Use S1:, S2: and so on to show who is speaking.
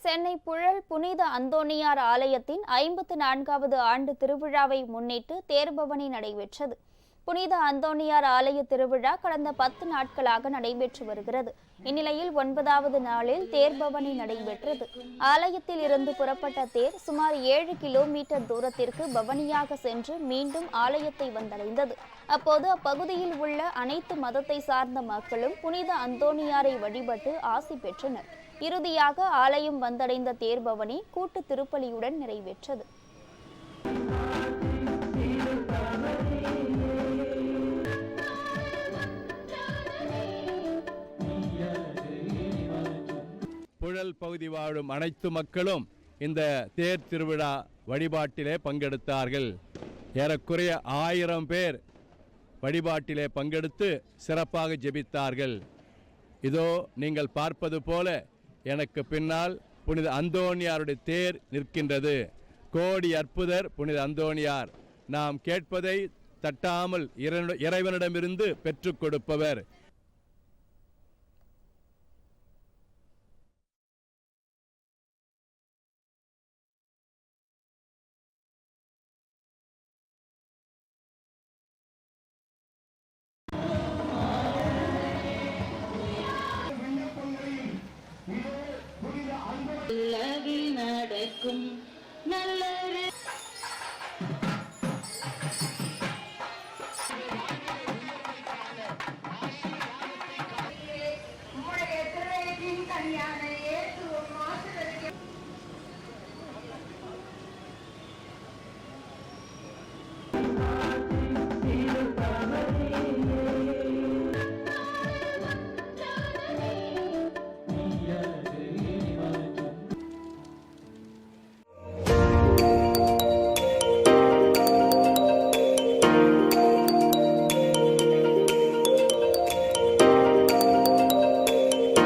S1: சென்னை புழல் புனித அந்தோணியார் ஆலயத்தின் 54வது ஆண்டு திருவிழாவை முன்னிட்டு தேர்பவனி நடைபெற்றது. புனித அந்தோணியார் ஆலய திருவிழா கடந்த 10 நாட்களாக நடைபெற்று வருகிறது. இந்நிலையில் 9வது நாளில் தேர்பவனி நடைபெற்றது. ஆலயத்தில் இருந்து புறப்பட்ட தேர் சுமார் 7 கிலோமீட்டர் தூரத்திற்கு பவனியாக சென்று மீண்டும் ஆலயத்தை வந்தடைந்தது. அப்போது அப்பகுதியில் உள்ள அனைத்து மதத்தை சார்ந்த மக்களும் புனித அந்தோணியாரை வழிபட்டு ஆசி பெற்றனர். இறுதியாக ஆலயம் வந்தடைந்த தேர்பவனி கூட்டு திருப்பலியுடன் நிறைவேற்றது.
S2: புழல் பகுதி வாழும் அனைத்து மக்களும் இந்த தேர் திருவிழா வழிபாட்டிலே பங்கெடுத்தார்கள். ஏறக்குறைய 1000 பேர் வழிபாட்டிலே பங்கெடுத்து சிறப்பாக ஜெபித்தார்கள். இதோ நீங்கள் பார்ப்பது போல எனக்கு பின்னால் புனித அந்தோணியாருடைய தேர் நிற்கின்றது. கோடி அற்புதர் புனித அந்தோணியார். நாம் கேட்பதை தட்டாமல் இறைவனிடமிருந்து பெற்றுக் கொடுப்பவர்.
S3: நடக்கும் நல்ல